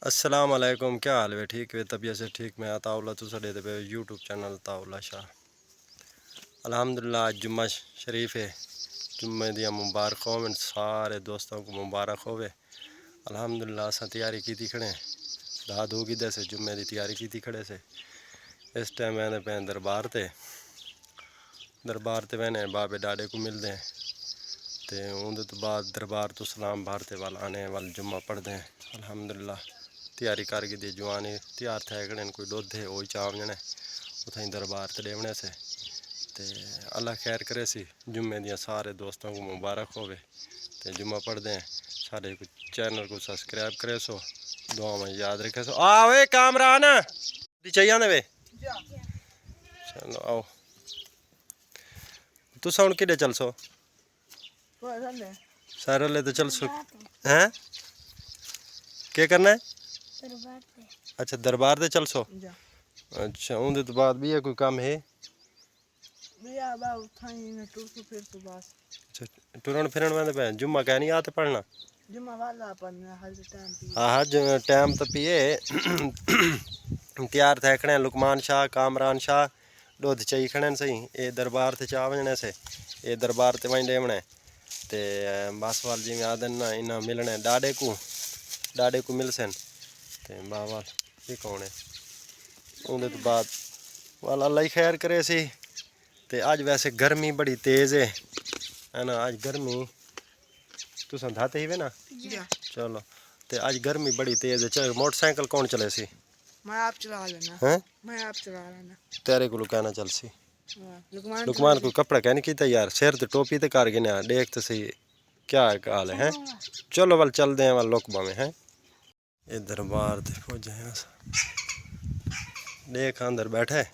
अस्सलाम वालेकुम, क्या हाल है? ठीक है, तबीयत से ठीक। मैं ताउला तू साडे ते यूट्यूब चैनल ताउला शाह। अल्हम्दुलिल्लाह आज जुम्मा शरीफ है। जुम्मे दियां मुबारक होवन, सारे दोस्तों को मुबारक होवे। अल्हम्दुलिल्लाह असां तैयारी की खड़े, रात होगी दे जुम्मे की तैयारी की खड़े से। इस टाइम मैंने पे दरबार ते मैंने बाबे डाडे को मिलते हैं तो उनके तो बाद दरबार तो सलाम भारते वाल आने वाल जुम्मा पढ़ते हैं। अल्हम्दुलिल्लाह तैयारी करके दी जवानी तैयार थे खड़े, कोई दुध है वही चाव जने उथाई दरबार ते देवने से। ते अल्लाह खैर करे सी, जुम्मे दियां सारे दोस्तों को मुबारक होवे। ते जुम्मा पढ़ते हैं, सारे चैनल को सब्सक्राइब करे सो, दुआ में याद रखे सो। आओ ए कामरान चाहिए ने वे, चलो आओ। तुस हुण किधे चल सो? सारे ले तो चल सो हैं? क्या करना है? अच्छा दरबार ते चल सो। अच्छा उनके तो बाद भी है कोई काम है? अच्छा टुरन फिरन में पे जुम्मा कह नहीं आते पढ़ना? हाँ टाइम तो पिए तैयार थे खड़े लुकमान शाह कामरान शाह दुध चाहिए खड़े सही। ये दरबार से चाह वजने से ये दरबार ते वहीं देवने ते बस वाल जी में आदन ना इन्ना मिलने डाडे को मिल सन ते बावाल ये कौन है? उनके तो बाद वाल अल्लाह ही खैर करे सी। ते आज वैसे गर्मी बड़ी तेज़ है ना, आज गर्मी तुस धाते ही वे ना। चलो ते आज गर्मी बड़ी तेज़ है। चल मोटरसाइकिल कौन चले सी? मैं आप चला लेना। हैं मैं आप चला लेना। तेरे को कहना चल सी। लुकमान को कपड़ा कहने की यार, सिर तो टोपी तो कर गिना देख तो सही क्या हाल है। चलो वाल चल दे वाल लोकबा में है। ये दरबार ते पहुंचे हैं, देख अंदर बैठे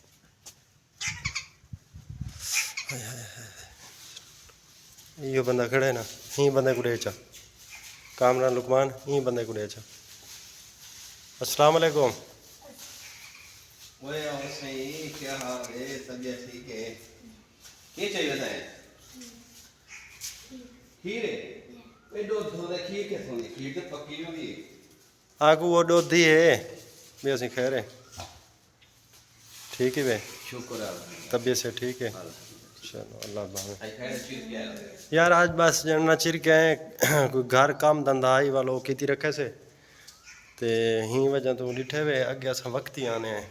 यो बंदा खड़े ना, ही बंदे को डेचा कामरान लुकमान ही बंदे को डेचा। अस्सलाम वालेकुम। ओए और सही क्या हाल है? तबीयत ठीक है? क्या चाहिए बताएं? खीर है? ए दो धोने खीर के थोड़ी खीर तो पक्की होगी। आगू वो दोधी है भी असी खैर है ठीक है वे, शुक्र है तबीयत से ठीक है। चलो अल्लाह बाबा खैर चीज क्या है? यार आज बस जनना चिर के कोई घर काम धंधा आई वालो की रखे से ते ही वजह तो डिठे वे अगे अस वक्त ही आने हैं।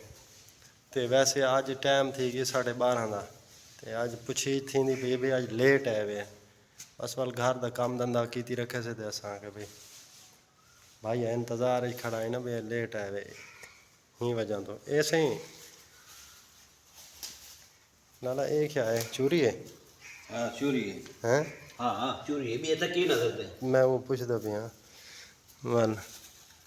ते वैसे आज टाइम थी कि 12:30 का ते आज पुछी थी भी आज लेट है वे बस वाल घर का काम धंधा की रखे से ते असा के भाई इंतजार ही खड़ा है ना भी लेट है वे ही वजह तो ऐसे ही नाला एक क्या है चोरी है? हाँ चोरी है। हैं? हाँ चोरी है भी ऐसा क्यों ना करते? मैं वो पूछता भी हाँ वाल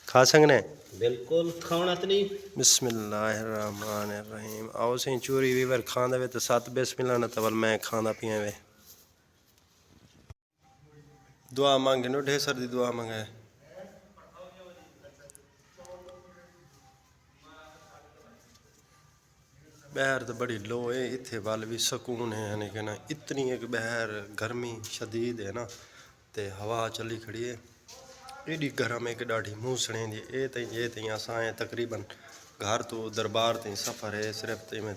खा सकने बिल्कुल खाना तो नहीं। बिस्मिल्लाहिर्रहमानिर्रहीम आओ सही चोरी भी बार खाना वे तो 7 बिस्मिल्लाह ना तवल मैं खाना पिया वे दुआ मांगे नो ढेर सारी दुआ मांगे। बहर तो बड़ी लो है इतने वाल भी सुकून है यानी कि ना इतनी एक बहर गर्मी शदीद है ना ते हवा चली खड़ी है एडी गर्म है कि डाढ़ी मुँह सड़े दी ये तई असां तकरीबन घर तो दरबार तई सफ़र है सिर्फ में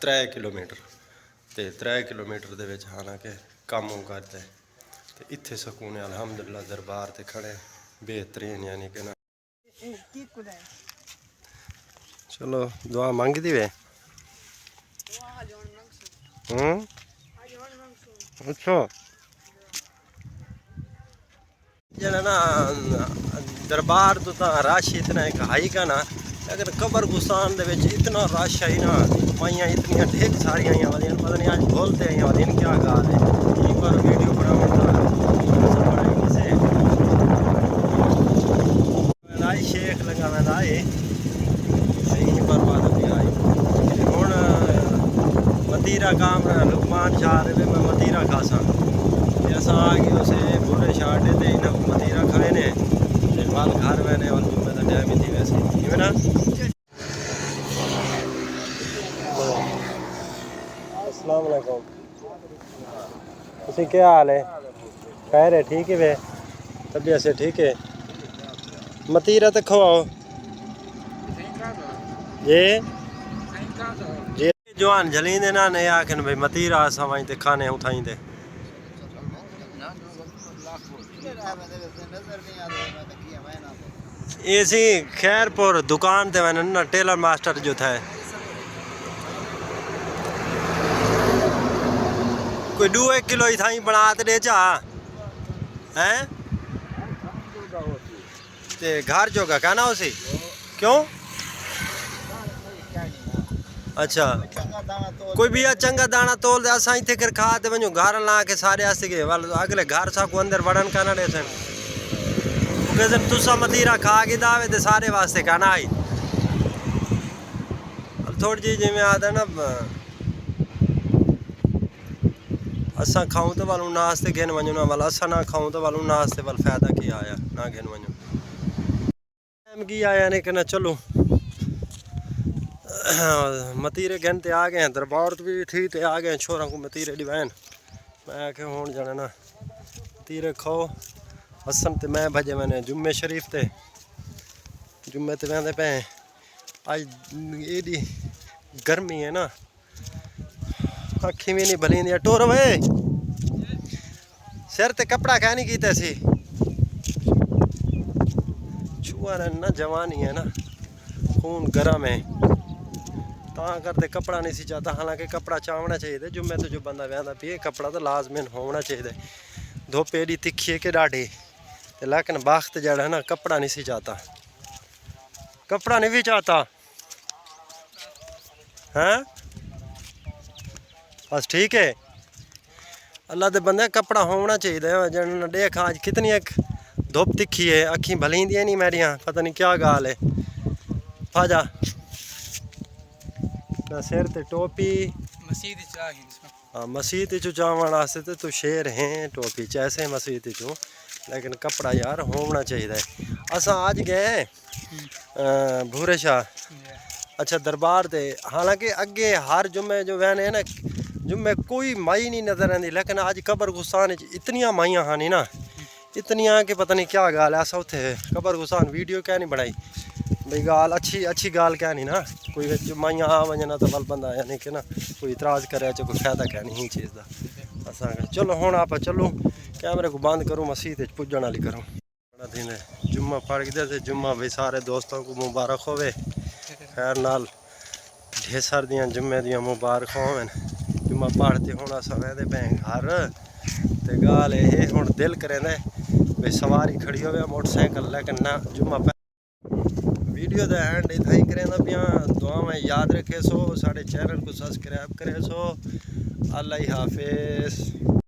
3 किलोमीटर ते 3 किलोमीटर दे विच हालांकि कम करते ते इत्थे सुकून है अल्हम्दुलिल्लाह दरबार ते खड़े बेहतरीन यानी कि ना। चलो दुआ मांगी दी वे अच्छा जना ना दरबार तो रश इतना एक हाई का ना लेकिन कबर गुस्तान दे विच इतना रश आई ना माइयां इतनियां ढेर सारियां आई वाली पता नहीं आज बोलते आई वाली क्या गाल है एक बार वीडियो बनाई शेख लगा मैं आए यहीं पर बात भी आई हूँ मतीरा काम लुकमान शाह में मैं मतीरा खासा ऐसा आ गया उसे बुरे शाटे थे इन मतीरा खाए ने वाल घर मैंने वाल में तो टाइम ही थी वैसे क्यों ना। अस्सलाम वालेकुम उसे क्या हाल है? खैर है ठीक है वे तबीयत से ठीक है? मतीरा तो खवाओ ये जे जवान झलींदे ना ने आखन भाई मतीरा असां वहीं ते खाने उठाईंदे एसी खैरपुर दुकान ते वञनि ना टेलर मास्टर जो था कोई 2 किलो ही थाई बना ते दे चा हैं ते घर जोगा कहना उसी क्यों अच्छा कोई भी चंगा दाना तोल दे असां इथे कर खा ते वञो घर ला के सारे आसे के वाल अगले घर सा को अंदर वड़न काना दे सन कहते तुसा मतीरा खा के दावे ते सारे वास्ते कहना आई थोड़ी जी जिमें आदा ना असां खाऊं तो वालू नास्ते घेन वञो ना वाल असां ना खाऊं तो वालू नास्ते वाल फायदा की आया ना घेन वञो टाइम की आया ने कि ना चलो मतीरे घेन ते आ गए दरबार भी थी ते आ गए छोरा को मतीरे डिवाइन मैं आखे हुण जाने ना मतीरे खाओ हसन ते मैं भजे मैंने जुम्मे शरीफ ते जुम्मे ते वेंदे पे आज एडी गर्मी है ना अखी भी नहीं भली टोर वे सिर ते कपड़ा क्या नहीं कीते सी छुआ ना जवानी है ना खून गर्म है ता करते कपड़ा नहीं सी चाहता हालांकि कपड़ा चावना चाहिए जुम्मे तो जो बंदा वेंदा पिए कपड़ा तो लाजमी होना चाहिए धुप एडी तिखी है कि डाढ़ी लेकिन वक्त जड़ा है ना कपड़ा नहीं सी चाहता कपड़ा नहीं भी चाहता हैं बस ठीक है अल्लाह दे बंदे कपड़ा होना चाहिए जन देख आज कितनी एक धुप तिखी है अखी भलींदी नहीं मेरिया पता नहीं क्या गाल है फाजा ना सिर ते टोपी मसीद चो चावण वास्ते तो तू शेर हैं टोपी चैसे मसीद चो लेकिन कपड़ा यार होना चाहिए असा आज गए भूरे शाह अच्छा दरबार ते हालांकि अगे हर जुम्मे जो वहने है ना जुम्मे कोई माई नहीं नजर आती लेकिन आज कबर गुस्तान इतनिया माइया हाँ ना इतनिया कि पता नहीं क्या गाल है असा उथे कबर गुस्तान वीडियो क्या नहीं बनाई भाई गाल अच्छी गाल क्या नहीं ना कोई माइया आ वजना तो बल बंदा यानी कि ना कोई इतराज़ करे कोई फायदा क्या नहीं चीज़ का असा चलो हुण आप चलो कैमरे को बंद करूँ मसीह पुजन वाली करूँ बड़ा दिन है जुम्मा पढ़ के जुम्मा भाई सारे दोस्तों को मुबारक होवे खैर नाल ढेर सार दियाँ जुम्मे दियाँ मुबारक होवन जुम्मा पढ़ते हूँ अस वहदे पे घर ते गाल ये हूँ दिल करें भाई सवारी खड़ी हो मोटरसाइकिल लेकिन ना जुम्मा वीडियो का एंड इतना ही करें पिया दुआ में याद रखे सो साढ़े चैनल को सब्सक्राइब करे सो अल्लाह हाफिज़।